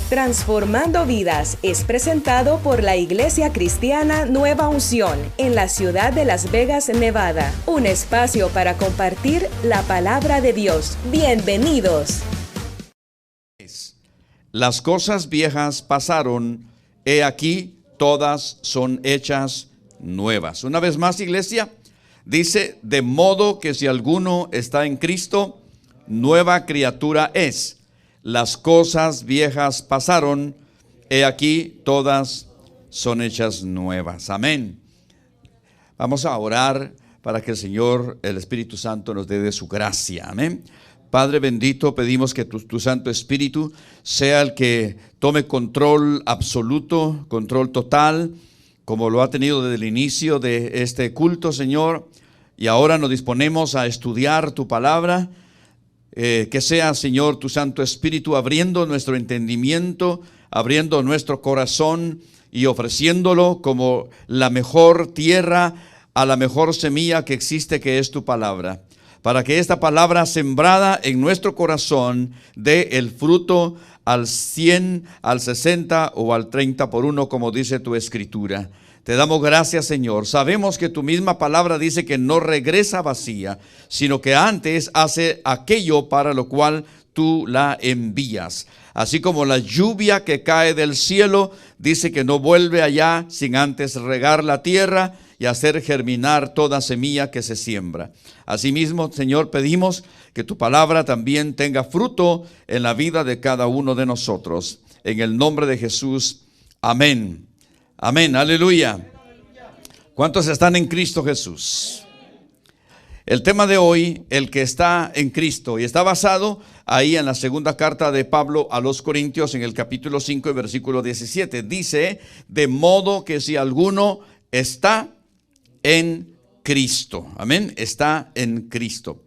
Transformando Vidas es presentado por la Iglesia Cristiana Nueva Unción en la ciudad de Las Vegas, Nevada. Un espacio para compartir la palabra de Dios. Bienvenidos. Las cosas viejas pasaron, he aquí todas son hechas nuevas. Una vez más, iglesia, dice, de modo que si alguno está en Cristo, nueva criatura es. Las cosas viejas pasaron, he aquí todas son hechas nuevas. Amén. Vamos a orar para que el Señor, el Espíritu Santo, nos dé de su gracia. Amén. Padre bendito, pedimos que tu Santo Espíritu sea el que tome control absoluto, control total, como lo ha tenido desde el inicio de este culto, Señor. Y ahora nos disponemos a estudiar tu palabra. Que sea, Señor, tu Santo Espíritu abriendo nuestro entendimiento, abriendo nuestro corazón y ofreciéndolo como la mejor tierra a la mejor semilla que existe, que es tu palabra. Para que esta palabra sembrada en nuestro corazón dé el fruto al 100, al 60 o al 30 por uno, como dice tu Escritura. Te damos gracias, Señor. Sabemos que tu misma palabra dice que no regresa vacía, sino que antes hace aquello para lo cual tú la envías. Así como la lluvia que cae del cielo dice que no vuelve allá sin antes regar la tierra y hacer germinar toda semilla que se siembra. Asimismo, Señor, pedimos que tu palabra también tenga fruto en la vida de cada uno de nosotros. En el nombre de Jesús, amén. Amén, aleluya. ¿Cuántos están en Cristo Jesús? El tema de hoy, el que está en Cristo, y está basado ahí en la segunda carta de Pablo a los Corintios, en el capítulo 5, versículo 17. Dice, de modo que si alguno está en Cristo. Amén, está en Cristo.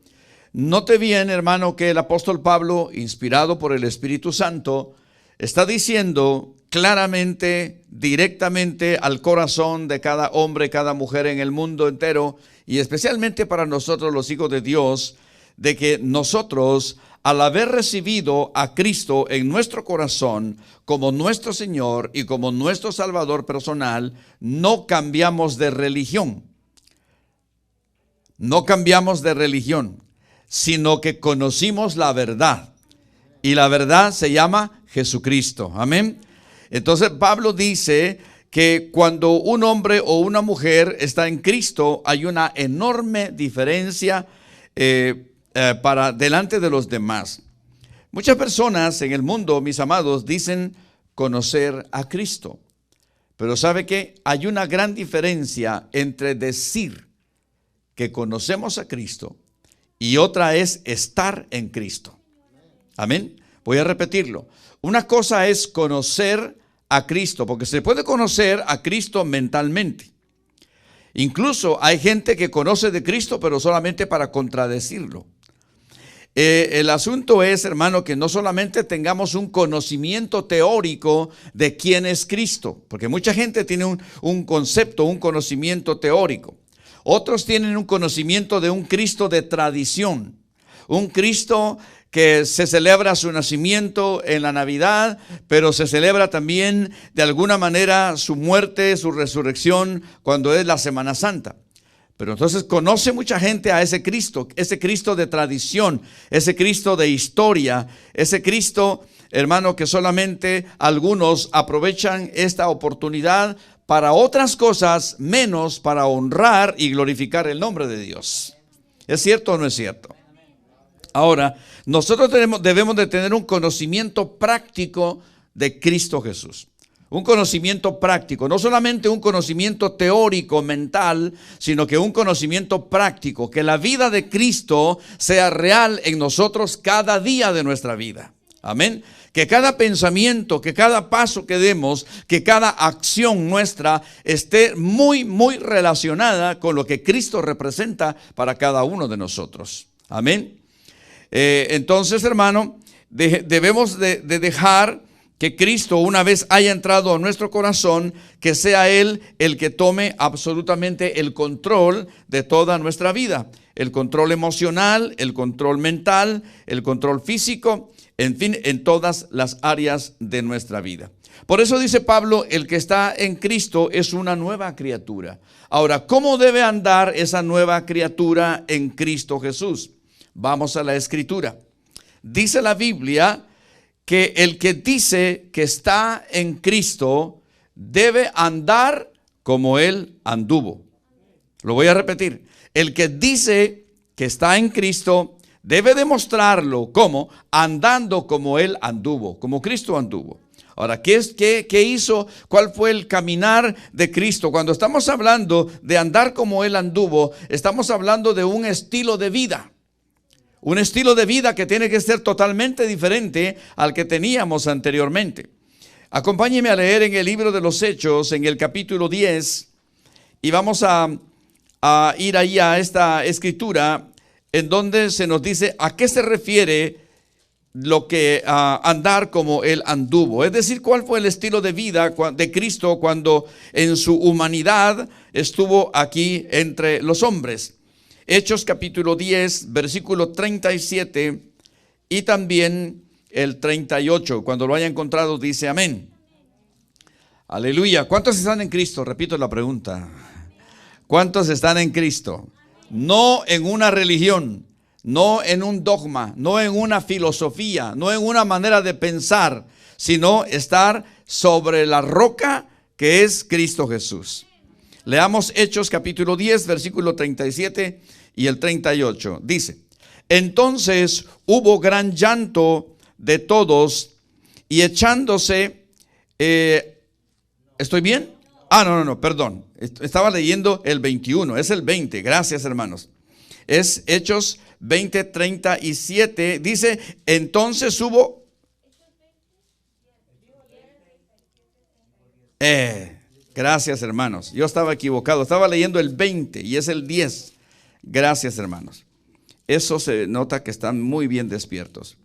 Note bien, hermano, que el apóstol Pablo, inspirado por el Espíritu Santo, está diciendo claramente, directamente al corazón de cada hombre, cada mujer en el mundo entero, y especialmente para nosotros los hijos de Dios, de que nosotros, al haber recibido a Cristo en nuestro corazón como nuestro Señor y como nuestro Salvador personal, no cambiamos de religión. No cambiamos de religión, sino que conocimos la verdad. Y la verdad se llama Jesucristo. Amén. Entonces Pablo dice que cuando un hombre o una mujer está en Cristo, hay una enorme diferencia para delante de los demás. Muchas personas en el mundo, mis amados, dicen conocer a Cristo. Pero ¿sabe qué? Hay una gran diferencia entre decir que conocemos a Cristo y otra es estar en Cristo. Amén. Voy a repetirlo. Una cosa es conocer a Cristo, porque se puede conocer a Cristo mentalmente. Incluso hay gente que conoce de Cristo, pero solamente para contradecirlo. El asunto es, hermano, que no solamente tengamos un conocimiento teórico de quién es Cristo, porque mucha gente tiene un concepto, un conocimiento teórico. Otros tienen un conocimiento de un Cristo de tradición, un Cristo que se celebra su nacimiento en la Navidad, pero se celebra también de alguna manera su muerte, su resurrección cuando es la Semana Santa. Pero entonces conoce mucha gente a ese Cristo de tradición, ese Cristo de historia, ese Cristo, hermano, que solamente algunos aprovechan esta oportunidad para otras cosas, menos para honrar y glorificar el nombre de Dios. ¿Es cierto o no es cierto? Ahora, nosotros debemos de tener un conocimiento práctico de Cristo Jesús. Un conocimiento práctico, no solamente un conocimiento teórico, mental, sino que un conocimiento práctico, que la vida de Cristo sea real en nosotros cada día de nuestra vida. Amén. Que cada pensamiento, que cada paso que demos, que cada acción nuestra esté muy, muy relacionada con lo que Cristo representa para cada uno de nosotros. Amén. Entonces, hermano, debemos de dejar que Cristo, una vez haya entrado a nuestro corazón, que sea Él el que tome absolutamente el control de toda nuestra vida. El control emocional, el control mental, el control físico, en fin, en todas las áreas de nuestra vida. Por eso dice Pablo, el que está en Cristo es una nueva criatura. Ahora, ¿cómo debe andar esa nueva criatura en Cristo Jesús? Vamos a la Escritura. Dice la Biblia que el que dice que está en Cristo debe andar como Él anduvo. Lo voy a repetir. El que dice que está en Cristo debe demostrarlo. ¿Cómo? Andando como Él anduvo, como Cristo anduvo. Ahora, ¿qué hizo? ¿Cuál fue el caminar de Cristo? Cuando estamos hablando de andar como Él anduvo, estamos hablando de un estilo de vida. Un estilo de vida que tiene que ser totalmente diferente al que teníamos anteriormente. Acompáñeme a leer en el libro de los Hechos, en el capítulo 10, y vamos a ir ahí a esta escritura en donde se nos dice a qué se refiere lo que andar como Él anduvo. Es decir, cuál fue el estilo de vida de Cristo cuando en su humanidad estuvo aquí entre los hombres. Hechos capítulo 10, versículo 37 y también el 38. Cuando lo haya encontrado dice amén. Aleluya. ¿Cuántos están en Cristo? Repito la pregunta. ¿Cuántos están en Cristo? No en una religión, no en un dogma, no en una filosofía, no en una manera de pensar, sino estar sobre la roca que es Cristo Jesús. Leamos Hechos capítulo 10, versículo 37 y el 38. Dice, entonces hubo gran llanto de todos y echándose, ¿estoy bien? No, perdón. Estaba leyendo el 21, es el 20, gracias hermanos. Es Hechos 20, 37, dice, entonces hubo... Gracias hermanos, yo estaba equivocado, estaba leyendo el 20 y es el 10. Gracias hermanos. Eso se nota que están muy bien despiertos.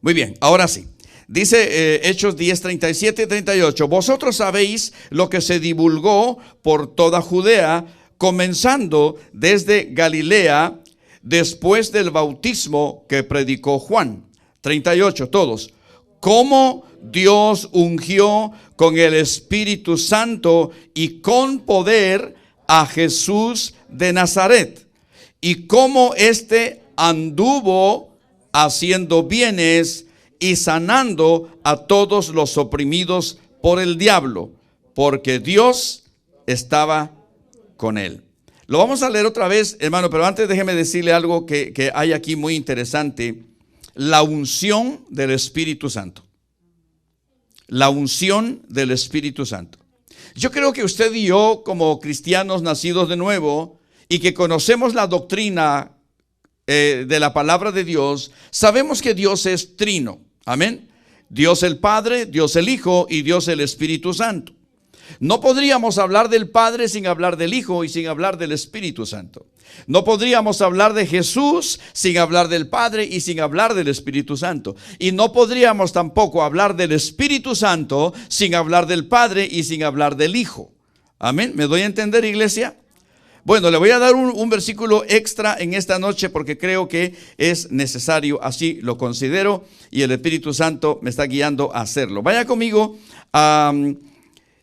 Muy bien, ahora sí. Dice Hechos 10, 37 y 38. Vosotros sabéis lo que se divulgó por toda Judea, comenzando desde Galilea, después del bautismo que predicó Juan. 38, todos. Cómo Dios ungió con el Espíritu Santo y con poder a Jesús de Nazaret. Y cómo éste anduvo haciendo bienes y sanando a todos los oprimidos por el diablo, porque Dios estaba con él. Lo vamos a leer otra vez, hermano, pero antes déjeme decirle algo que hay aquí muy interesante. La unción del Espíritu Santo. La unción del Espíritu Santo. Yo creo que usted y yo, como cristianos nacidos de nuevo y que conocemos la doctrina de la palabra de Dios, sabemos que Dios es trino. Amén. Dios el Padre, Dios el Hijo y Dios el Espíritu Santo. No podríamos hablar del Padre sin hablar del Hijo y sin hablar del Espíritu Santo. No podríamos hablar de Jesús sin hablar del Padre y sin hablar del Espíritu Santo. Y no podríamos tampoco hablar del Espíritu Santo sin hablar del Padre y sin hablar del Hijo. Amén. ¿Me doy a entender, iglesia? Bueno, le voy a dar un versículo extra en esta noche porque creo que es necesario, así lo considero y el Espíritu Santo me está guiando a hacerlo. Vaya conmigo a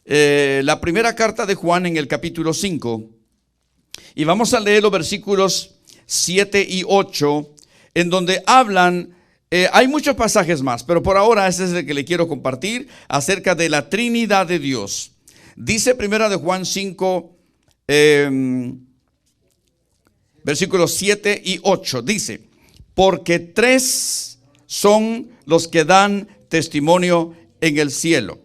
la primera carta de Juan en el capítulo 5 y vamos a leer los versículos 7 y 8 en donde hablan, hay muchos pasajes más, pero por ahora ese es el que le quiero compartir acerca de la Trinidad de Dios. Dice primera de Juan 5, versículos 7 y 8, dice, porque tres son los que dan testimonio en el cielo,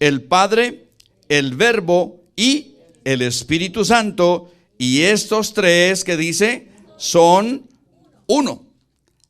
el Padre, el Verbo y el Espíritu Santo, y estos tres que dice son uno.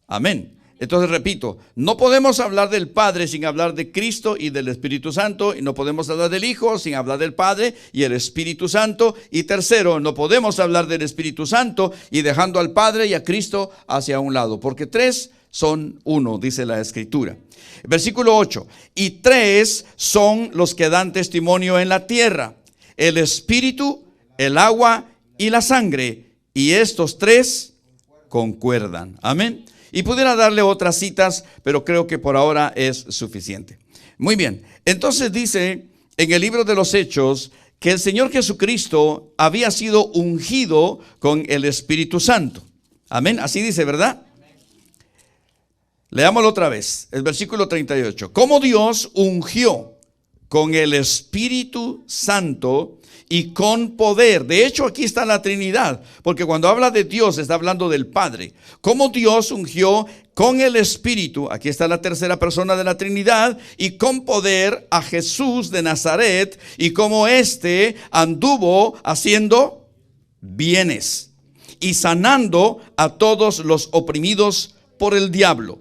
Amén. Entonces repito, no podemos hablar del Padre sin hablar de Cristo y del Espíritu Santo, y no podemos hablar del Hijo sin hablar del Padre y el Espíritu Santo, y tercero, no podemos hablar del Espíritu Santo y dejando al Padre y a Cristo hacia un lado, porque tres son uno, dice la Escritura. Versículo 8, y tres son los que dan testimonio en la tierra, el Espíritu, el agua y la sangre, y estos tres concuerdan. Amén. Y pudiera darle otras citas, pero creo que por ahora es suficiente. Muy bien, entonces dice en el libro de los Hechos que el Señor Jesucristo había sido ungido con el Espíritu Santo. Amén, así dice, ¿verdad? Leámoslo otra vez, el versículo 38. Cómo Dios ungió con el Espíritu Santo y con poder. De hecho, aquí está la Trinidad, porque cuando habla de Dios está hablando del Padre. Cómo Dios ungió con el Espíritu, aquí está la tercera persona de la Trinidad, y con poder a Jesús de Nazaret, y cómo éste anduvo haciendo bienes y sanando a todos los oprimidos por el diablo,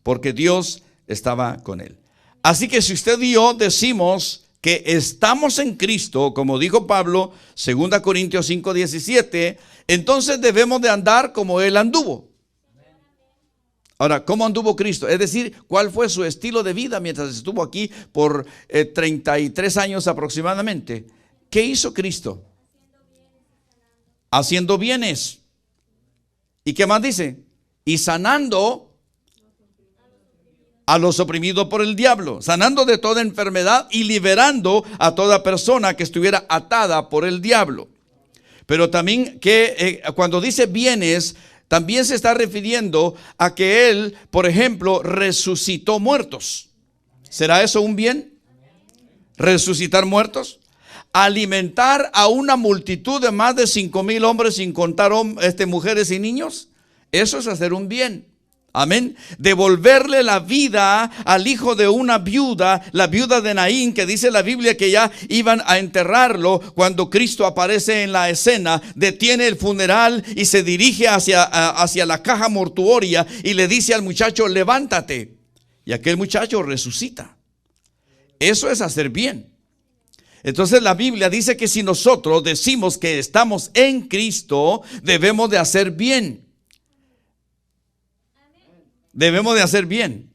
porque Dios estaba con él. Así que si usted y yo decimos que estamos en Cristo, como dijo Pablo, 2 Corintios 5:17, entonces debemos de andar como Él anduvo. Ahora, ¿cómo anduvo Cristo? Es decir, ¿cuál fue su estilo de vida mientras estuvo aquí por 33 años aproximadamente? ¿Qué hizo Cristo? Haciendo bienes. ¿Y qué más dice? Y sanando a los oprimidos por el diablo, sanando de toda enfermedad y liberando a toda persona que estuviera atada por el diablo. Pero también que cuando dice bienes, también se está refiriendo a que Él, por ejemplo, resucitó muertos. ¿Será eso un bien? ¿Resucitar muertos? ¿Alimentar a una multitud de más de 5,000 hombres sin contar mujeres y niños? Eso es hacer un bien. Amén. Devolverle la vida al hijo de una viuda, la viuda de Naín, que dice la Biblia que ya iban a enterrarlo cuando Cristo aparece en la escena, detiene el funeral y se dirige hacia la caja mortuoria y le dice al muchacho, levántate. Y aquel muchacho resucita. Eso es hacer bien. Entonces la Biblia dice que si nosotros decimos que estamos en Cristo, debemos de hacer bien. Debemos de hacer bien.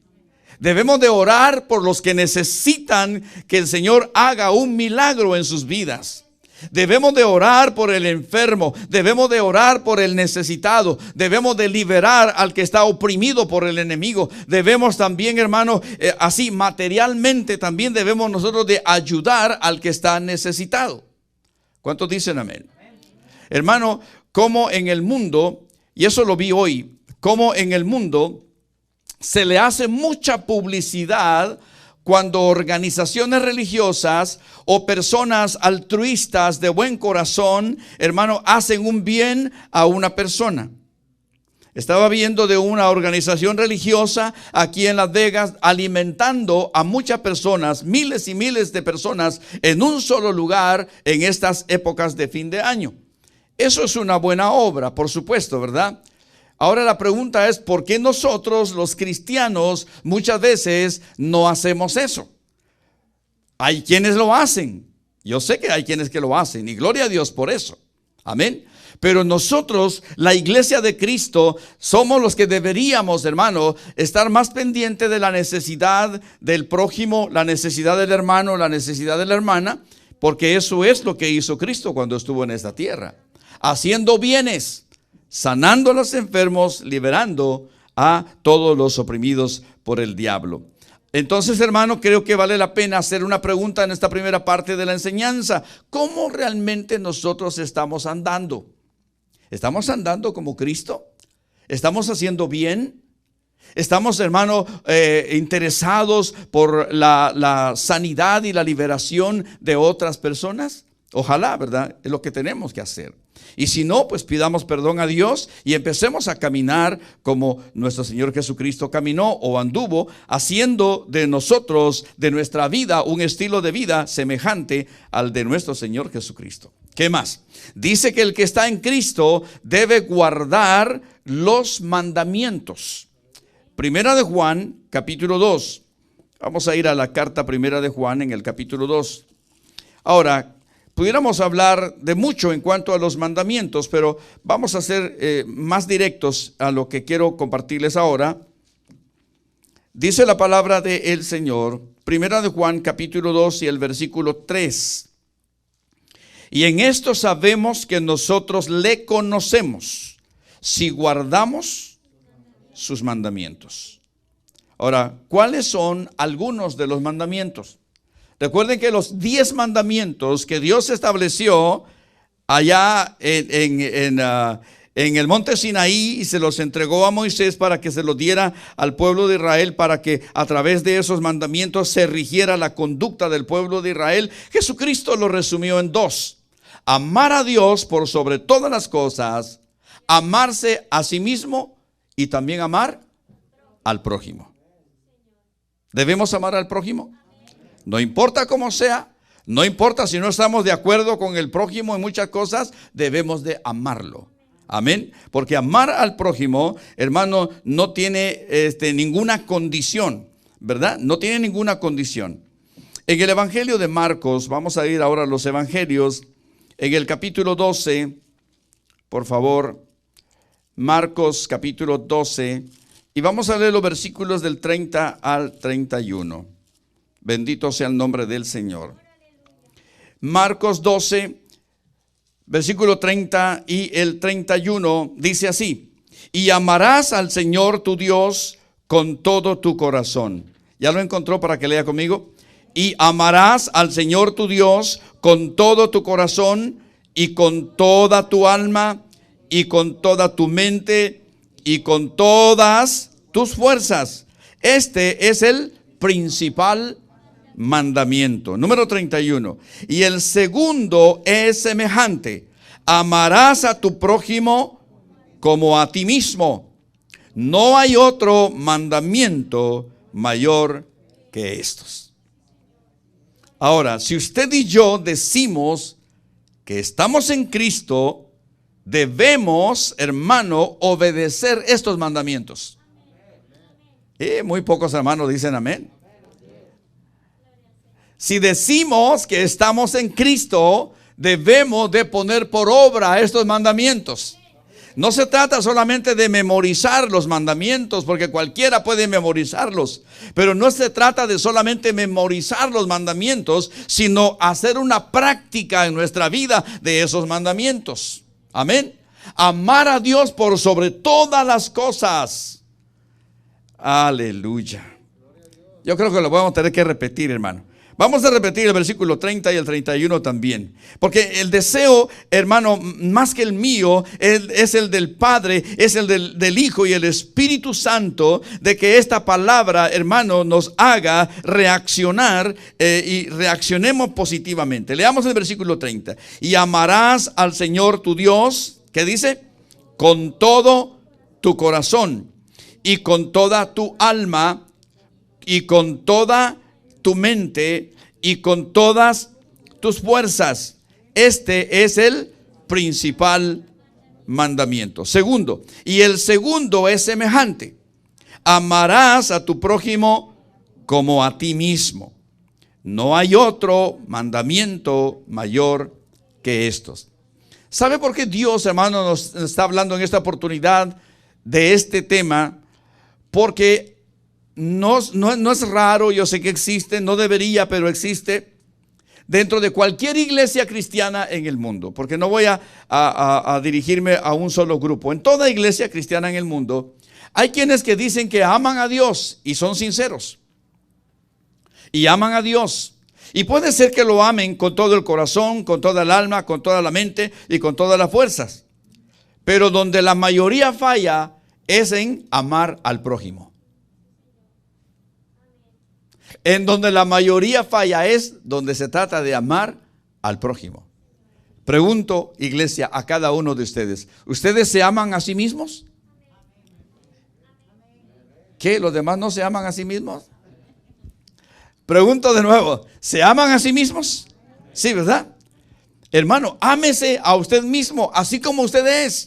Debemos de orar por los que necesitan que el Señor haga un milagro en sus vidas. Debemos de orar por el enfermo. Debemos de orar por el necesitado. Debemos de liberar al que está oprimido por el enemigo. Debemos también, hermano, así materialmente también debemos nosotros de ayudar al que está necesitado. ¿Cuántos dicen amén? Hermano, como en el mundo, y eso lo vi hoy, como en el mundo se le hace mucha publicidad cuando organizaciones religiosas o personas altruistas de buen corazón, hermano, hacen un bien a una persona. Estaba viendo de una organización religiosa aquí en Las Vegas alimentando a muchas personas, miles y miles de personas en un solo lugar en estas épocas de fin de año. Eso es una buena obra, por supuesto, ¿verdad? Ahora la pregunta es, ¿por qué nosotros los cristianos muchas veces no hacemos eso? Hay quienes lo hacen. Yo sé que hay quienes que lo hacen y gloria a Dios por eso. Amén. Pero nosotros, la iglesia de Cristo, somos los que deberíamos, hermano, estar más pendientes de la necesidad del prójimo, la necesidad del hermano, la necesidad de la hermana, porque eso es lo que hizo Cristo cuando estuvo en esta tierra. Haciendo bienes, sanando a los enfermos, liberando a todos los oprimidos por el diablo. Entonces, hermano, creo que vale la pena hacer una pregunta en esta primera parte de la enseñanza. ¿Cómo realmente nosotros estamos andando? ¿Estamos andando como Cristo? ¿Estamos haciendo bien? ¿Estamos, hermano, interesados por la sanidad y la liberación de otras personas? Ojalá, ¿verdad? Es lo que tenemos que hacer. Y si no, pues pidamos perdón a Dios y empecemos a caminar como nuestro Señor Jesucristo caminó o anduvo, haciendo de nosotros, de nuestra vida, un estilo de vida semejante al de nuestro Señor Jesucristo. ¿Qué más? Dice que el que está en Cristo debe guardar los mandamientos. Primera de Juan, capítulo 2. Vamos a ir a la carta Primera de Juan en el capítulo 2. Ahora, pudiéramos hablar de mucho en cuanto a los mandamientos, pero vamos a ser más directos a lo que quiero compartirles ahora. Dice la palabra del Señor, Primera de Juan, capítulo 2 y el versículo 3. Y en esto sabemos que nosotros le conocemos, si guardamos sus mandamientos. Ahora, ¿cuáles son algunos de los mandamientos? Recuerden que los 10 mandamientos que Dios estableció allá en el monte Sinaí y se los entregó a Moisés para que se los diera al pueblo de Israel, para que a través de esos mandamientos se rigiera la conducta del pueblo de Israel. Jesucristo lo resumió en 2: amar a Dios por sobre todas las cosas, amarse a sí mismo y también amar al prójimo. ¿Debemos amar al prójimo? No importa cómo sea, no importa si no estamos de acuerdo con el prójimo en muchas cosas, debemos de amarlo. Amén. Porque amar al prójimo, hermano, no tiene ninguna condición, ¿verdad? No tiene ninguna condición. En el Evangelio de Marcos, vamos a ir ahora a los Evangelios, en el capítulo 12, por favor, Marcos capítulo 12, y vamos a leer los versículos del 30 al 31. Bendito sea el nombre del Señor. Marcos 12, versículo 30 y el 31 dice así: y amarás al Señor tu Dios con todo tu corazón. ¿Ya lo encontró para que lea conmigo? Y amarás al Señor tu Dios con todo tu corazón y con toda tu alma y con toda tu mente y con todas tus fuerzas. Este es el principal mandamiento. Número 31. Y el segundo es semejante: amarás a tu prójimo como a ti mismo. No hay otro mandamiento mayor que estos. Ahora, si usted y yo decimos que estamos en Cristo, debemos, hermano, obedecer estos mandamientos. Muy pocos hermanos dicen amén. Si decimos que estamos en Cristo, debemos de poner por obra estos mandamientos. No se trata solamente de memorizar los mandamientos, porque cualquiera puede memorizarlos. Pero no se trata de solamente memorizar los mandamientos, sino hacer una práctica en nuestra vida de esos mandamientos. Amén. Amar a Dios por sobre todas las cosas. Aleluya. Yo creo que lo vamos a tener que repetir, hermano. Vamos a repetir el versículo 30 y el 31 también. Porque el deseo, hermano, más que el mío, es el del Padre, es el del Hijo y el Espíritu Santo, de que esta palabra, hermano, nos haga reaccionar y reaccionemos positivamente. Leamos el versículo 30. Y amarás al Señor tu Dios, ¿qué dice? Con todo tu corazón y con toda tu alma y con toda tu mente y con todas tus fuerzas. Este es el principal mandamiento. Segundo, y el segundo es semejante: amarás a tu prójimo como a ti mismo. No hay otro mandamiento mayor que estos. ¿Sabe por qué Dios, hermano, nos está hablando en esta oportunidad de este tema? Porque no es raro, yo sé que existe, no debería, pero existe dentro de cualquier iglesia cristiana en el mundo. Porque no voy a dirigirme a un solo grupo. En toda iglesia cristiana en el mundo hay quienes que dicen que aman a Dios y son sinceros. Y aman a Dios. Y puede ser que lo amen con todo el corazón, con toda el alma, con toda la mente y con todas las fuerzas. Pero donde la mayoría falla es en amar al prójimo. En donde la mayoría falla es donde se trata de amar al prójimo. Pregunto, iglesia, a cada uno de ustedes: ¿ustedes se aman a sí mismos? ¿Qué? ¿Los demás no se aman a sí mismos? Pregunto de nuevo: ¿se aman a sí mismos? Sí, ¿verdad? Hermano, ámese a usted mismo, así como usted es.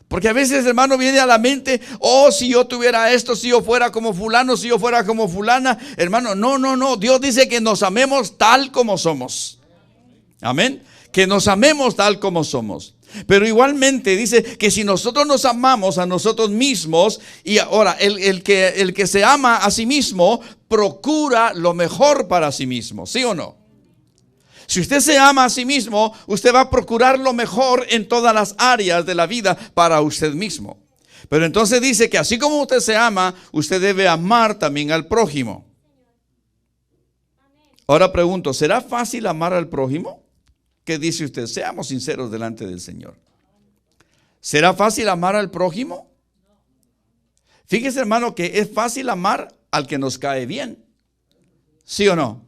Porque a veces, hermano, viene a la mente: oh, si yo tuviera esto, si yo fuera como fulano, si yo fuera como fulana. Hermano, no. Dios dice que nos amemos tal como somos. Amén. Que nos amemos tal como somos. Pero igualmente dice que si nosotros nos amamos a nosotros mismos, y ahora el que se ama a sí mismo procura lo mejor para sí mismo, ¿sí o no? Si usted se ama a sí mismo, usted va a procurar lo mejor en todas las áreas de la vida para usted mismo. Pero entonces dice que así como usted se ama, usted debe amar también al prójimo. Ahora pregunto, ¿será fácil amar al prójimo? ¿Qué dice usted? Seamos sinceros delante del Señor. ¿Será fácil amar al prójimo? Fíjese, hermano, que es fácil amar al que nos cae bien. ¿Sí o no?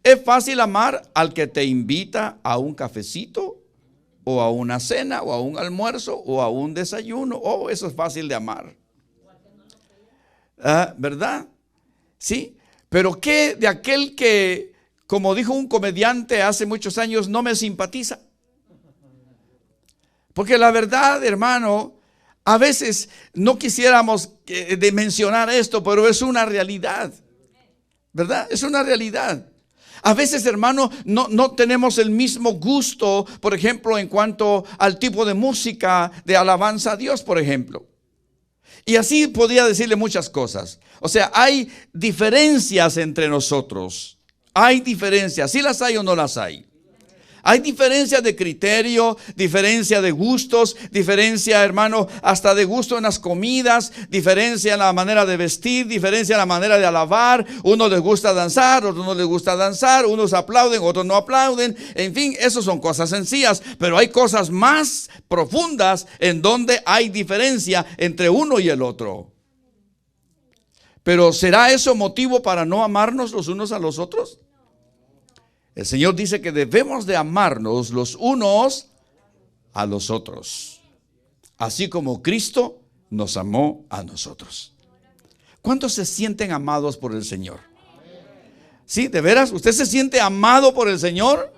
Es fácil amar al que te invita a un cafecito, o a una cena, o a un almuerzo, o a un desayuno. Oh, eso es fácil de amar. ¿Verdad? Sí. Pero ¿qué de aquel que, como dijo un comediante hace muchos años, no me simpatiza? Porque la verdad, hermano, a veces no quisiéramos de mencionar esto, pero es una realidad. ¿Verdad? Es una realidad. A veces, hermano, no tenemos el mismo gusto, por ejemplo, en cuanto al tipo de música de alabanza a Dios, por ejemplo. Y así podría decirle muchas cosas. O sea, hay diferencias entre nosotros. Hay diferencias. ¿Sí las hay o no las hay? Hay diferencia de criterio, diferencia de gustos, diferencia, hermano, hasta de gusto en las comidas, diferencia en la manera de vestir, diferencia en la manera de alabar. Unos les gusta danzar, otros no les gusta danzar, unos aplauden, otros no aplauden. En fin, eso son cosas sencillas, pero hay cosas más profundas en donde hay diferencia entre uno y el otro. Pero ¿será eso motivo para no amarnos los unos a los otros? El Señor dice que debemos de amarnos los unos a los otros, así como Cristo nos amó a nosotros. ¿Cuántos se sienten amados por el Señor? ¿Sí? ¿De veras? ¿Usted se siente amado por el Señor?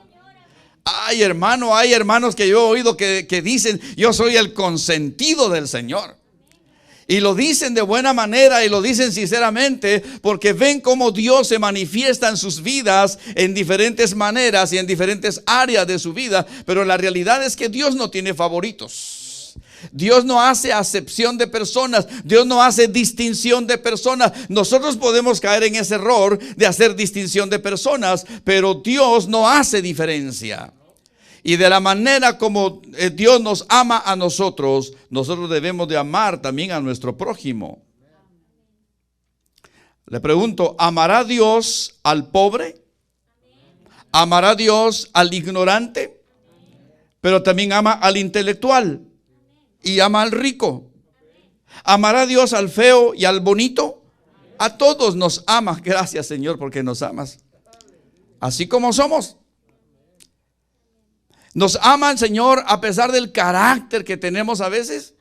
Ay, hermano, hay hermanos que yo he oído que dicen, yo soy el consentido del Señor. Y lo dicen de buena manera y lo dicen sinceramente porque ven cómo Dios se manifiesta en sus vidas en diferentes maneras y en diferentes áreas de su vida. Pero la realidad es que Dios no tiene favoritos. Dios no hace acepción de personas. Dios no hace distinción de personas. Nosotros podemos caer en ese error de hacer distinción de personas, pero Dios no hace diferencia. Y de la manera como Dios nos ama a nosotros, nosotros debemos de amar también a nuestro prójimo. Le pregunto, ¿amará Dios al pobre? ¿Amará Dios al ignorante? Pero también ama al intelectual y ama al rico. ¿Amará Dios al feo y al bonito? A todos nos ama. Gracias, Señor, porque nos amas. Así como somos. ¿Nos ama el Señor a pesar del carácter que tenemos a veces?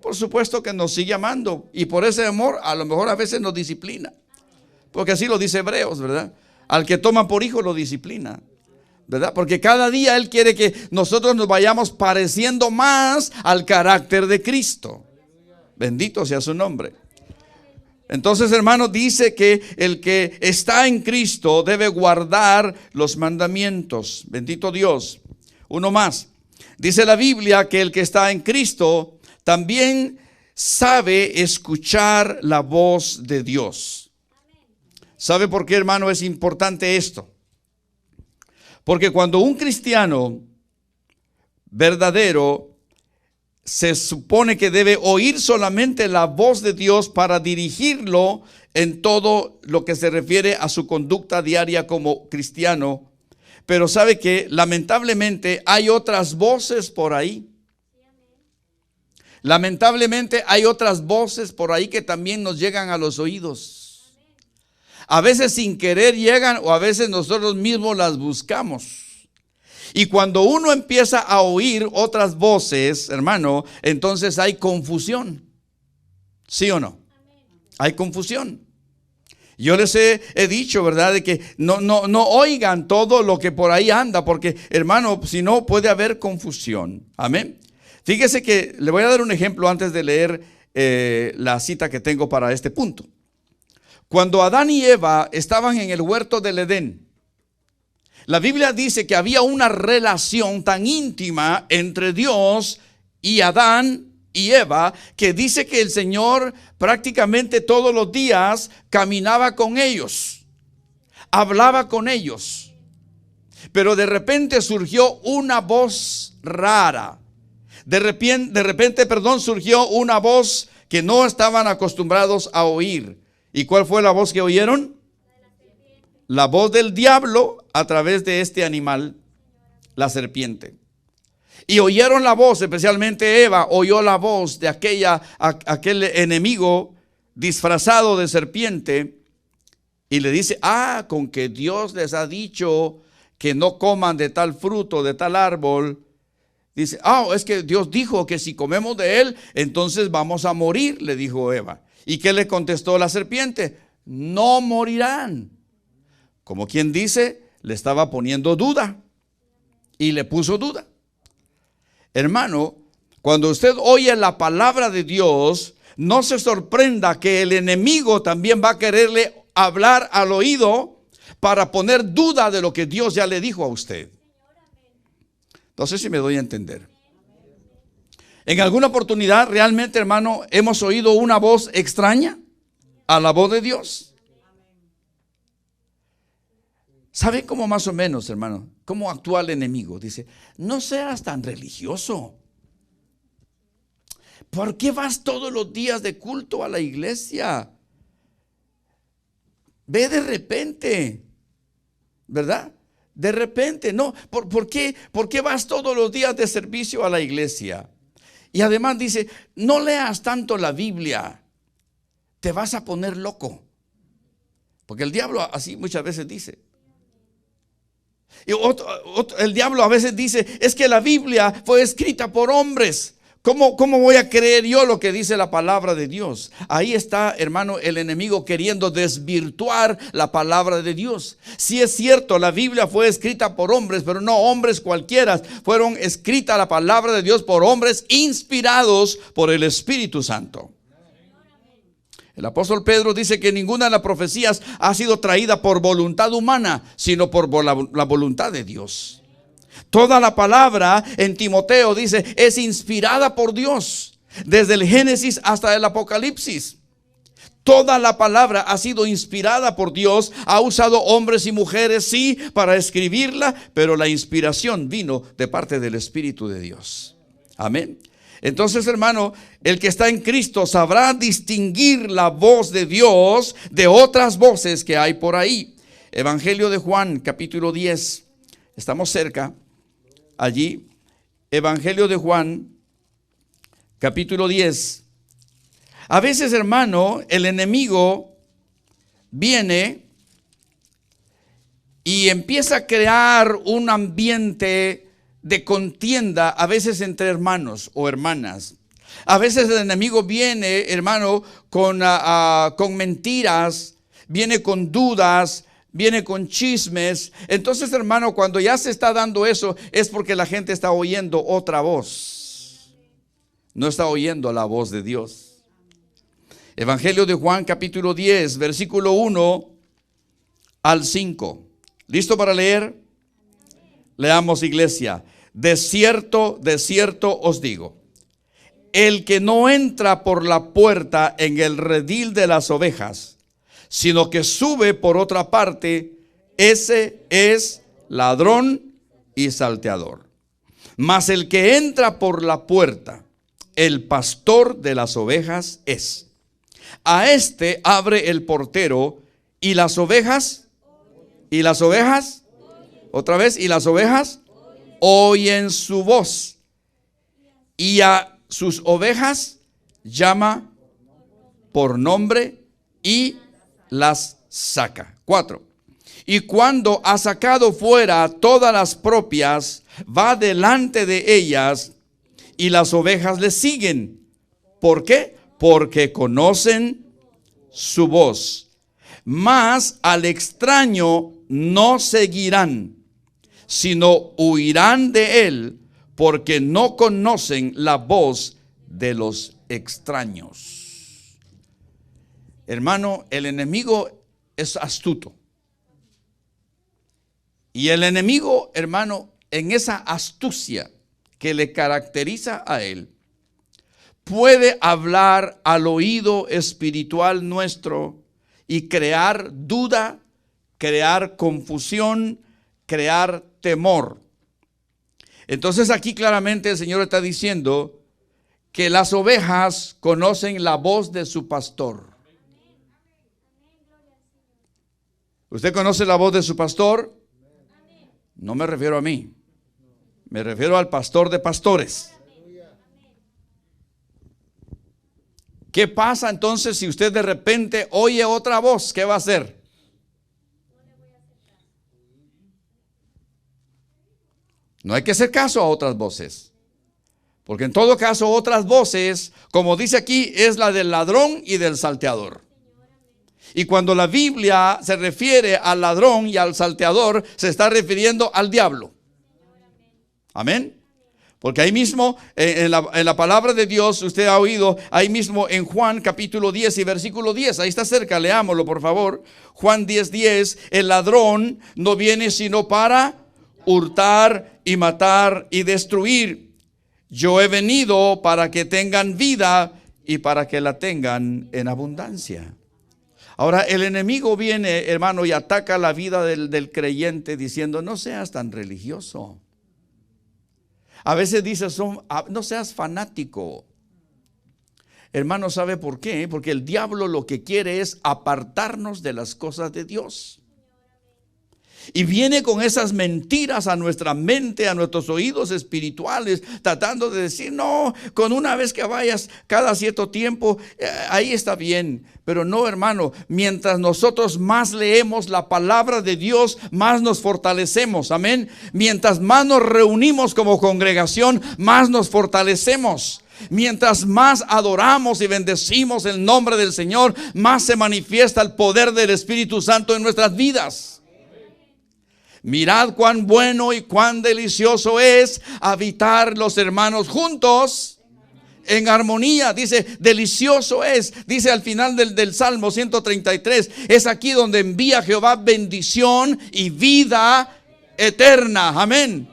Por supuesto que nos sigue amando. Y por ese amor a lo mejor a veces nos disciplina. Porque así lo dice Hebreos, ¿verdad? Al que toma por hijo lo disciplina, ¿verdad? Porque cada día Él quiere que nosotros nos vayamos pareciendo más al carácter de Cristo. Bendito sea su nombre. Entonces, hermano, dice que el que está en Cristo debe guardar los mandamientos. Bendito Dios. Uno más. Dice la Biblia que el que está en Cristo también sabe escuchar la voz de Dios. ¿Sabe por qué, hermano, es importante esto? Porque cuando un cristiano verdadero se supone que debe oír solamente la voz de Dios para dirigirlo en todo lo que se refiere a su conducta diaria como cristiano. Pero sabe que lamentablemente hay otras voces por ahí. Lamentablemente hay otras voces por ahí que también nos llegan a los oídos. A veces sin querer llegan o a veces nosotros mismos las buscamos. Y cuando uno empieza a oír otras voces, hermano, entonces hay confusión. ¿Sí o no? Hay confusión. Yo les he dicho, ¿verdad? De que no oigan todo lo que por ahí anda, porque, hermano, si no puede haber confusión. Amén. Fíjese que le voy a dar un ejemplo antes de leer la cita que tengo para este punto. Cuando Adán y Eva estaban en el huerto del Edén, la Biblia dice que había una relación tan íntima entre Dios y Adán y Eva, que dice que el Señor prácticamente todos los días caminaba con ellos, hablaba con ellos. Pero de repente surgió una voz rara. De repente, surgió una voz que no estaban acostumbrados a oír. ¿Y cuál fue la voz que oyeron? La voz del diablo a través de este animal, la serpiente. Y oyeron la voz, especialmente Eva, oyó la voz de aquel enemigo disfrazado de serpiente. Y le dice, con que Dios les ha dicho que no coman de tal fruto, de tal árbol. Dice, es que Dios dijo que si comemos de él, entonces vamos a morir, le dijo Eva. ¿Y qué le contestó la serpiente? No morirán. Como quien dice, le estaba poniendo duda. Y le puso duda. Hermano, cuando usted oye la palabra de Dios, no se sorprenda que el enemigo también va a quererle hablar al oído para poner duda de lo que Dios ya le dijo a usted. No sé si me doy a entender. En alguna oportunidad, realmente, hermano, hemos oído una voz extraña a la voz de Dios. ¿Sabe cómo más o menos, hermano? ¿Cómo actúa el enemigo? Dice, no seas tan religioso. ¿Por qué vas todos los días de culto a la iglesia? Ve de repente, ¿verdad? De repente, no. ¿Por qué vas todos los días de servicio a la iglesia? Y además dice, no leas tanto la Biblia, te vas a poner loco. Porque el diablo así muchas veces dice. Y el diablo a veces dice, es que la Biblia fue escrita por hombres. ¿Cómo voy a creer yo lo que dice la palabra de Dios? Ahí está, hermano, el enemigo queriendo desvirtuar la palabra de Dios. Sí es cierto, la Biblia fue escrita por hombres, pero no hombres cualquiera. Fueron escrita la palabra de Dios por hombres inspirados por el Espíritu Santo. El apóstol Pedro dice que ninguna de las profecías ha sido traída por voluntad humana, sino por la voluntad de Dios. Toda la palabra en Timoteo dice es inspirada por Dios, desde el Génesis hasta el Apocalipsis. Toda la palabra ha sido inspirada por Dios, ha usado hombres y mujeres, sí, para escribirla, pero la inspiración vino de parte del Espíritu de Dios. Amén. Entonces, hermano, el que está en Cristo sabrá distinguir la voz de Dios de otras voces que hay por ahí. Evangelio de Juan, capítulo 10. Estamos cerca. Allí, Evangelio de Juan, capítulo 10. A veces, hermano, el enemigo viene y empieza a crear un ambiente de contienda, a veces entre hermanos o hermanas. A veces el enemigo viene, hermano, con mentiras, viene con dudas, viene con chismes. Entonces, hermano, cuando ya se está dando eso, es porque la gente está oyendo otra voz. No está oyendo la voz de Dios. Evangelio de Juan, capítulo 10, versículo 1 al 5. ¿Listo para leer? Leamos, iglesia. De cierto os digo, el que no entra por la puerta en el redil de las ovejas, sino que sube por otra parte, ese es ladrón y salteador. Mas el que entra por la puerta, el pastor de las ovejas es. A este abre el portero, y las ovejas, otra vez, y las ovejas oyen su voz, y a sus ovejas llama por nombre y las saca. 4. Y cuando ha sacado fuera todas las propias, va delante de ellas, y las ovejas le siguen. ¿Por qué? Porque conocen su voz. Mas al extraño no seguirán, sino huirán de él, porque no conocen la voz de los extraños. Hermano, el enemigo es astuto. Y el enemigo, hermano, en esa astucia que le caracteriza a él, puede hablar al oído espiritual nuestro y crear duda, crear confusión, crear temor. Entonces aquí claramente el Señor está diciendo que las ovejas conocen la voz de su pastor. ¿Usted conoce la voz de su pastor? No me refiero a mí. Me refiero al pastor de pastores. ¿Qué pasa entonces si usted de repente oye otra voz? ¿Qué va a hacer? No hay que hacer caso a otras voces. Porque en todo caso otras voces, como dice aquí, es la del ladrón y del salteador. Y cuando la Biblia se refiere al ladrón y al salteador, se está refiriendo al diablo. Amén. Porque ahí mismo, en la palabra de Dios, usted ha oído, ahí mismo en Juan capítulo 10 y versículo 10, ahí está cerca, leámoslo por favor. Juan 10:10, el ladrón no viene sino para hurtar y matar y destruir. Yo he venido para que tengan vida y para que la tengan en abundancia. Ahora el enemigo viene, hermano, y ataca la vida del creyente diciendo, no seas tan religioso. A veces dice, no seas fanático. Hermano, ¿sabe por qué? Porque el diablo lo que quiere es apartarnos de las cosas de Dios. Y viene con esas mentiras a nuestra mente, a nuestros oídos espirituales, tratando de decir, no, con una vez que vayas cada cierto tiempo, ahí está bien. Pero no, hermano, mientras nosotros más leemos la palabra de Dios, más nos fortalecemos, amén. Mientras más nos reunimos como congregación, más nos fortalecemos. Mientras más adoramos y bendecimos el nombre del Señor, más se manifiesta el poder del Espíritu Santo en nuestras vidas. Mirad cuán bueno y cuán delicioso es habitar los hermanos juntos en armonía. Dice, delicioso es. Dice al final del Salmo 133. Es aquí donde envía Jehová bendición y vida eterna. Amén.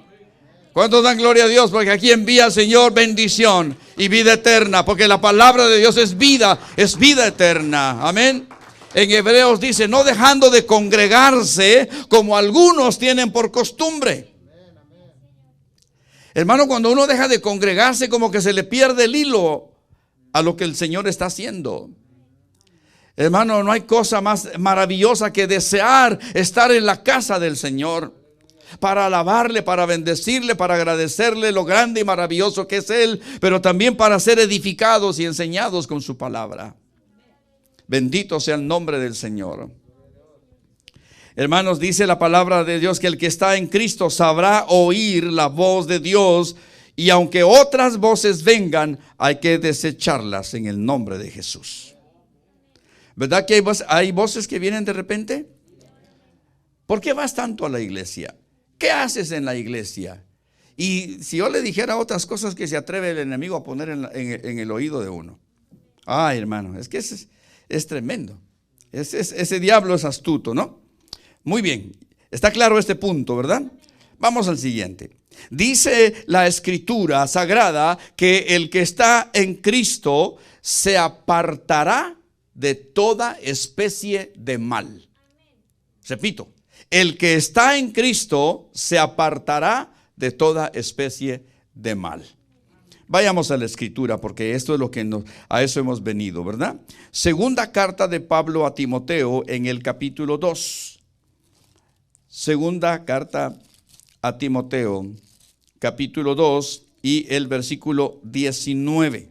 ¿Cuántos dan gloria a Dios? Porque aquí envía el Señor bendición y vida eterna. Porque la palabra de Dios es vida eterna. Amén. En Hebreos dice, no dejando de congregarse como algunos tienen por costumbre. Hermano, cuando uno deja de congregarse, como que se le pierde el hilo a lo que el Señor está haciendo. Hermano, no hay cosa más maravillosa que desear estar en la casa del Señor, para alabarle, para bendecirle, para agradecerle lo grande y maravilloso que es Él, pero también para ser edificados y enseñados con su palabra. Bendito sea el nombre del Señor. Hermanos, dice la palabra de Dios que el que está en Cristo sabrá oír la voz de Dios, y aunque otras voces vengan, hay que desecharlas en el nombre de Jesús. ¿Verdad que hay voces que vienen de repente? ¿Por qué vas tanto a la iglesia? ¿Qué haces en la iglesia? Y si yo le dijera otras cosas que se atreve el enemigo a poner en el oído de uno. Ay, hermano, es que es tremendo. Ese diablo es astuto, ¿no? Muy bien, está claro este punto, ¿verdad? Vamos al siguiente. Dice la Escritura Sagrada que el que está en Cristo se apartará de toda especie de mal. Repito, el que está en Cristo se apartará de toda especie de mal. Vayamos a la Escritura, porque esto es lo que a eso hemos venido, ¿verdad? Segunda carta de Pablo a Timoteo en el capítulo 2. Segunda carta a Timoteo, capítulo 2 y el versículo 19.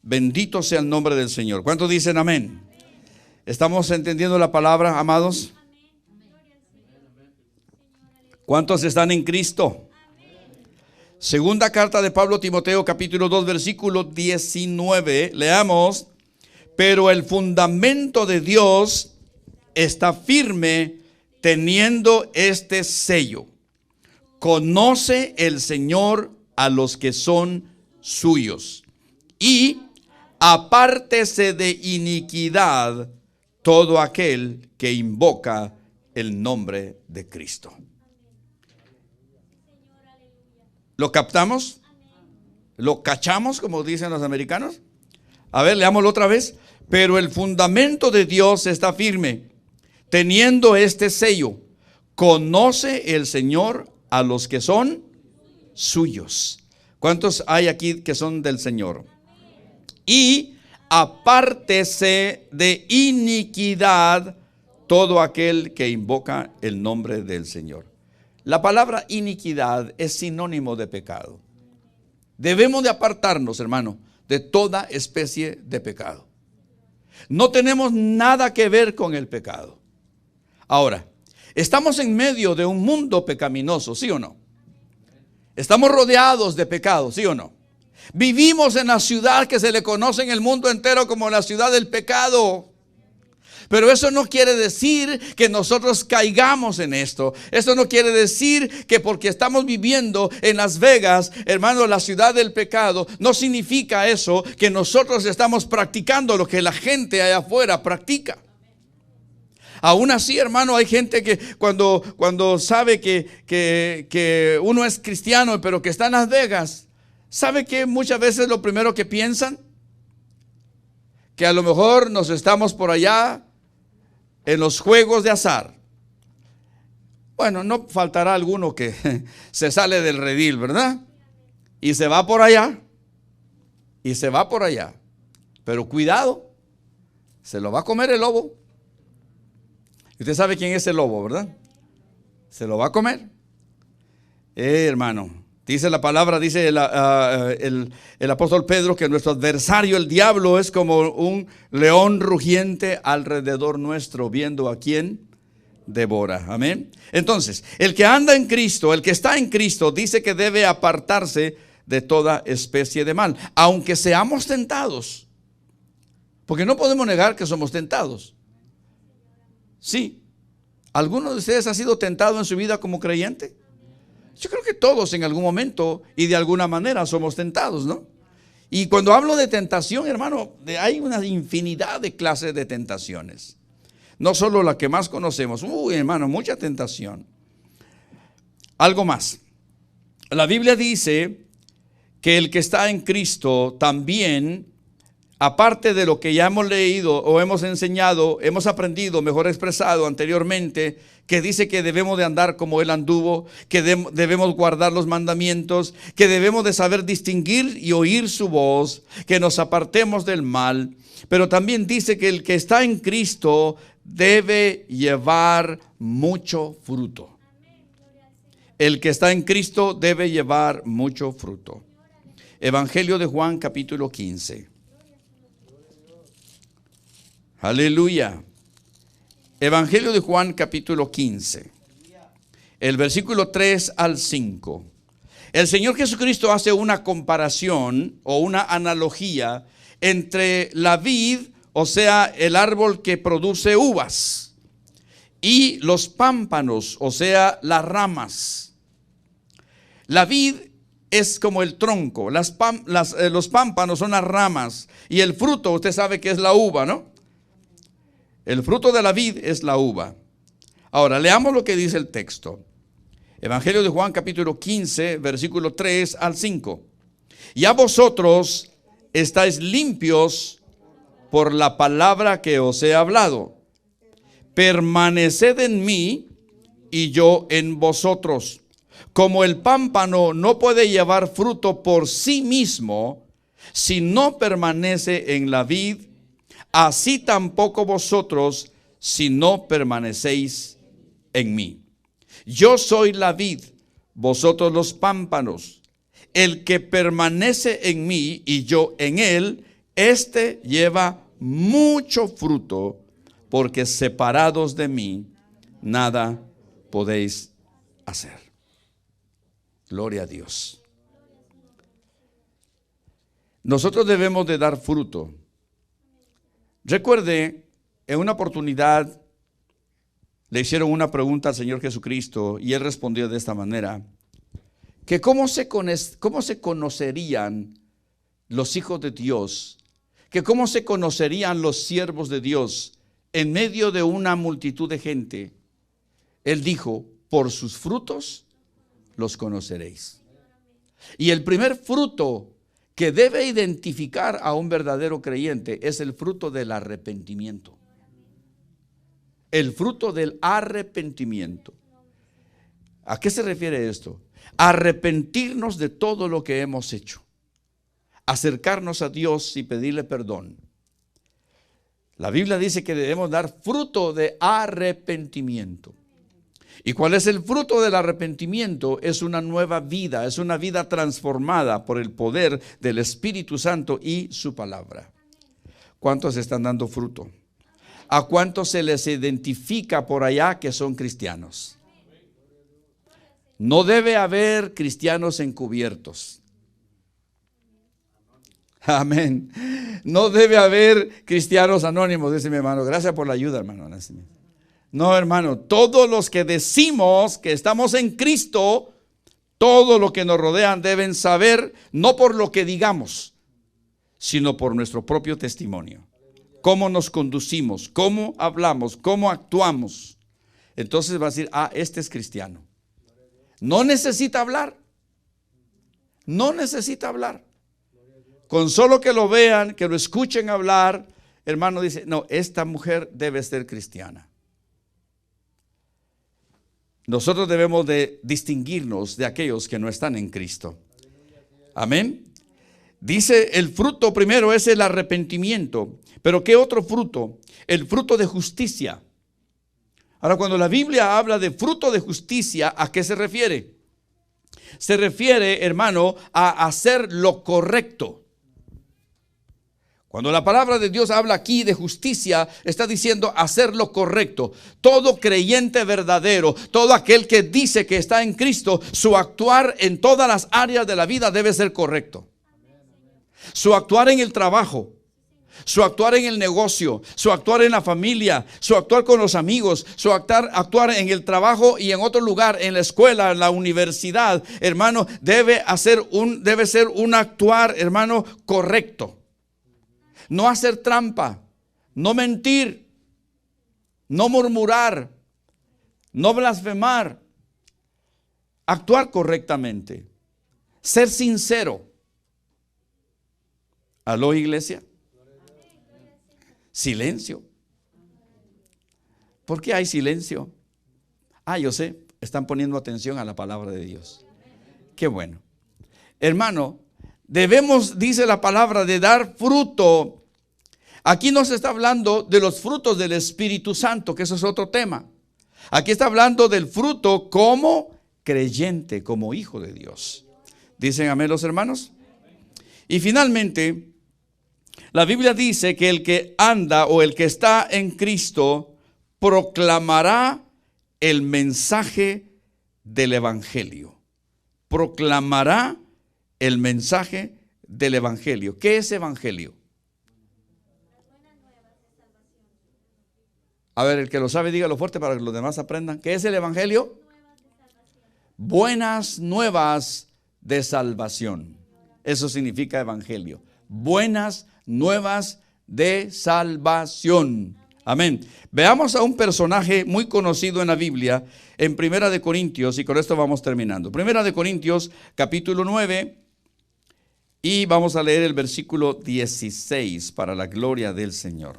Bendito sea el nombre del Señor. ¿Cuántos dicen amén? ¿Estamos entendiendo la palabra, amados? ¿Cuántos están en Cristo? Segunda carta de Pablo a Timoteo, capítulo 2, versículo 19. Leamos. Pero el fundamento de Dios está firme, teniendo este sello: conoce el Señor a los que son suyos, y apártese de iniquidad todo aquel que invoca el nombre de Cristo. ¿Lo captamos? ¿Lo cachamos, como dicen los americanos? A ver, leámoslo otra vez. Pero el fundamento de Dios está firme, teniendo este sello: conoce el Señor a los que son suyos. ¿Cuántos hay aquí que son del Señor? Y apártese de iniquidad todo aquel que invoca el nombre del Señor. La palabra iniquidad es sinónimo de pecado. Debemos de apartarnos, hermano, de toda especie de pecado. No tenemos nada que ver con el pecado. Ahora, estamos en medio de un mundo pecaminoso, ¿sí o no? Estamos rodeados de pecado, ¿sí o no? Vivimos en la ciudad que se le conoce en el mundo entero como la ciudad del pecado. Pero eso no quiere decir que nosotros caigamos en esto. Eso no quiere decir que porque estamos viviendo en Las Vegas, hermano, la ciudad del pecado, no significa eso que nosotros estamos practicando lo que la gente allá afuera practica. Aún así, hermano, hay gente que cuando sabe que uno es cristiano, pero que está en Las Vegas, ¿sabe que muchas veces lo primero que piensan? Que a lo mejor nos estamos por allá en los juegos de azar. Bueno, no faltará alguno que se sale del redil, ¿verdad? Y se va por allá. Y se va por allá. Pero cuidado, se lo va a comer el lobo. Y usted sabe quién es el lobo, ¿verdad? Se lo va a comer. Hermano, dice la palabra, dice el apóstol Pedro, que nuestro adversario, el diablo, es como un león rugiente alrededor nuestro, viendo a quién devora. Amén. Entonces, el que anda en Cristo, el que está en Cristo, dice que debe apartarse de toda especie de mal, aunque seamos tentados. Porque no podemos negar que somos tentados. Sí. ¿Alguno de ustedes ha sido tentado en su vida como creyente? Yo creo que todos en algún momento y de alguna manera somos tentados, ¿no? Y cuando hablo de tentación, hermano, hay una infinidad de clases de tentaciones. No solo la que más conocemos. Hermano, mucha tentación. Algo más. La Biblia dice que el que está en Cristo también, aparte de lo que ya hemos leído o hemos enseñado, hemos aprendido, mejor expresado anteriormente, que dice que debemos de andar como Él anduvo, que debemos guardar los mandamientos, que debemos de saber distinguir y oír su voz, que nos apartemos del mal. Pero también dice que el que está en Cristo debe llevar mucho fruto. El que está en Cristo debe llevar mucho fruto. Evangelio de Juan, capítulo 15. Aleluya. Evangelio de Juan, capítulo 15. El versículo 3 al 5. El Señor Jesucristo hace una comparación o una analogía entre la vid, o sea, el árbol que produce uvas, y los pámpanos, o sea, las ramas. La vid es como el tronco, los pámpanos son las ramas, y el fruto, usted sabe que es la uva, ¿no? El fruto de la vid es la uva. Ahora, leamos lo que dice el texto. Evangelio de Juan, capítulo 15, versículo 3 al 5. Ya vosotros estáis limpios por la palabra que os he hablado. Permaneced en mí y yo en vosotros. Como el pámpano no puede llevar fruto por sí mismo si no permanece en la vid, así tampoco vosotros si no permanecéis en mí. Yo soy la vid, vosotros los pámpanos. El que permanece en mí y yo en él, éste lleva mucho fruto, porque separados de mí, nada podéis hacer. Gloria a Dios. Nosotros debemos de dar fruto. Recuerde, en una oportunidad le hicieron una pregunta al Señor Jesucristo y Él respondió de esta manera, que cómo se conocerían los hijos de Dios, que cómo se conocerían los siervos de Dios en medio de una multitud de gente. Él dijo, por sus frutos los conoceréis. Y el primer fruto que debe identificar a un verdadero creyente es el fruto del arrepentimiento. El fruto del arrepentimiento. ¿A qué se refiere esto? Arrepentirnos de todo lo que hemos hecho. Acercarnos a Dios y pedirle perdón. La Biblia dice que debemos dar fruto de arrepentimiento. ¿Y cuál es el fruto del arrepentimiento? Es una nueva vida, es una vida transformada por el poder del Espíritu Santo y su palabra. ¿Cuántos están dando fruto? ¿A cuántos se les identifica por allá que son cristianos? No debe haber cristianos encubiertos. Amén. No debe haber cristianos anónimos, dice mi hermano. Gracias por la ayuda, hermano. No, hermano, todos los que decimos que estamos en Cristo, todo lo que nos rodean deben saber, no por lo que digamos, sino por nuestro propio testimonio. Cómo nos conducimos, cómo hablamos, cómo actuamos. Entonces va a decir, este es cristiano. No necesita hablar. No necesita hablar. Con solo que lo vean, que lo escuchen hablar, hermano dice, no, esta mujer debe ser cristiana. Nosotros debemos de distinguirnos de aquellos que no están en Cristo. Amén. Dice el fruto primero es el arrepentimiento. Pero ¿qué otro fruto? El fruto de justicia. Ahora, cuando la Biblia habla de fruto de justicia, ¿a qué se refiere? Se refiere, hermano, a hacer lo correcto. Cuando la palabra de Dios habla aquí de justicia, está diciendo hacer lo correcto. Todo creyente verdadero, todo aquel que dice que está en Cristo, su actuar en todas las áreas de la vida debe ser correcto. Su actuar en el trabajo, su actuar en el negocio, su actuar en la familia, su actuar con los amigos, su actuar en el trabajo y en otro lugar, en la escuela, en la universidad, hermano, debe ser un actuar, hermano, correcto. No hacer trampa, no mentir, no murmurar, no blasfemar, actuar correctamente, ser sincero. ¿Aló, iglesia? Silencio. ¿Por qué hay silencio? Yo sé, están poniendo atención a la palabra de Dios. Qué bueno. Hermano, debemos, dice la palabra, de dar fruto. Aquí no se está hablando de los frutos del Espíritu Santo, que eso es otro tema. Aquí está hablando del fruto como creyente, como hijo de Dios. ¿Dicen amén los hermanos? Y finalmente, la Biblia dice que el que anda o el que está en Cristo proclamará el mensaje del Evangelio. Proclamará el mensaje del Evangelio. ¿Qué es Evangelio? A ver, el que lo sabe, dígalo fuerte para que los demás aprendan. ¿Qué es el Evangelio? Buenas nuevas de salvación. Eso significa Evangelio. Buenas nuevas de salvación. Amén. Veamos a un personaje muy conocido en la Biblia, en Primera de Corintios, y con esto vamos terminando. Primera de Corintios, capítulo 9, y vamos a leer el versículo 16 para la gloria del Señor.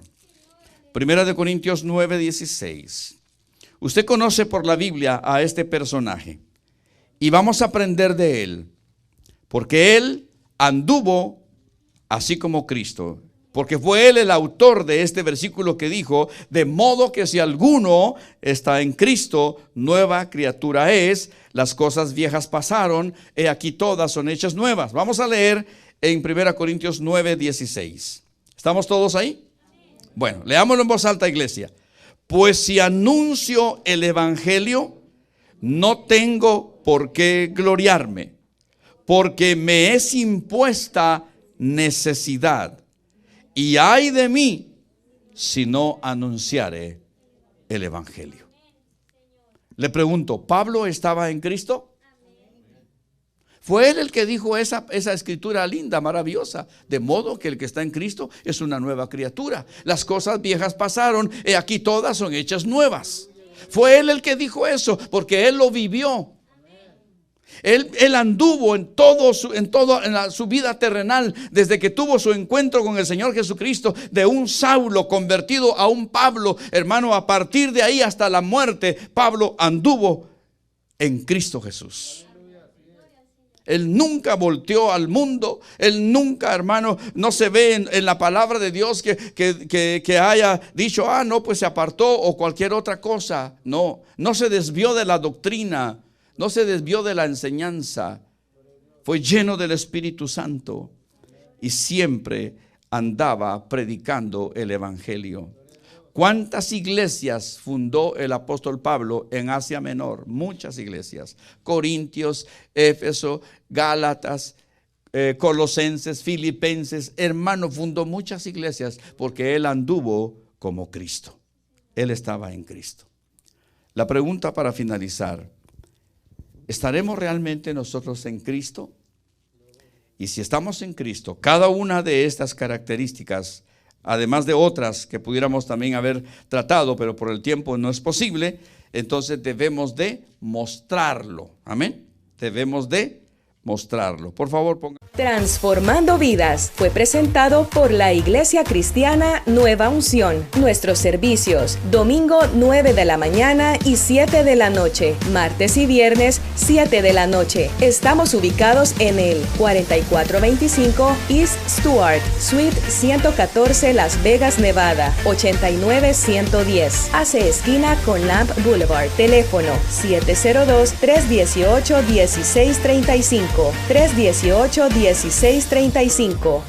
Primera de Corintios 9, 16. Usted conoce por la Biblia a este personaje y vamos a aprender de él, porque él anduvo así como Cristo. Porque fue él el autor de este versículo que dijo, de modo que si alguno está en Cristo, nueva criatura es, las cosas viejas pasaron, he aquí todas son hechas nuevas. Vamos a leer en 1 Corintios 9, 16. ¿Estamos todos ahí? Bueno, leámoslo en voz alta, iglesia. Pues si anuncio el evangelio, no tengo por qué gloriarme, porque me es impuesta necesidad. Y ay de mí si no anunciare el evangelio. Le pregunto, ¿Pablo estaba en Cristo? Fue él el que dijo esa escritura linda, maravillosa. De modo que el que está en Cristo es una nueva criatura. Las cosas viejas pasaron, y aquí todas son hechas nuevas. Fue él el que dijo eso, porque él lo vivió. Él anduvo en su vida terrenal, desde que tuvo su encuentro con el Señor Jesucristo, de un Saulo convertido a un Pablo. Hermano, a partir de ahí hasta la muerte, Pablo anduvo en Cristo Jesús. Él nunca volteó al mundo. Él nunca, hermano, no se ve en la palabra de Dios que haya dicho, no, pues se apartó o cualquier otra cosa. No, no se desvió de la doctrina, no se desvió de la enseñanza. Fue lleno del Espíritu Santo y siempre andaba predicando el evangelio. ¿Cuántas iglesias fundó el apóstol Pablo en Asia Menor? Muchas iglesias. Corintios, Éfeso, Gálatas, Colosenses, Filipenses. Hermano, fundó muchas iglesias porque él anduvo como Cristo. Él estaba en Cristo. La pregunta para finalizar: ¿estaremos realmente nosotros en Cristo? Y si estamos en Cristo, cada una de estas características, además de otras que pudiéramos también haber tratado, pero por el tiempo no es posible, entonces debemos de mostrarlo. Amén. Debemos de mostrarlo. Por favor, ponga. Transformando Vidas fue presentado por la Iglesia Cristiana Nueva Unción. Nuestros servicios: domingo 9 de la mañana y 7 de la noche, martes y viernes 7 de la noche. Estamos ubicados en el 4425 East Stuart, Suite 114, Las Vegas, Nevada, 89110. Hace esquina con Lamp Boulevard. Teléfono 702-318-1635. 318-1635.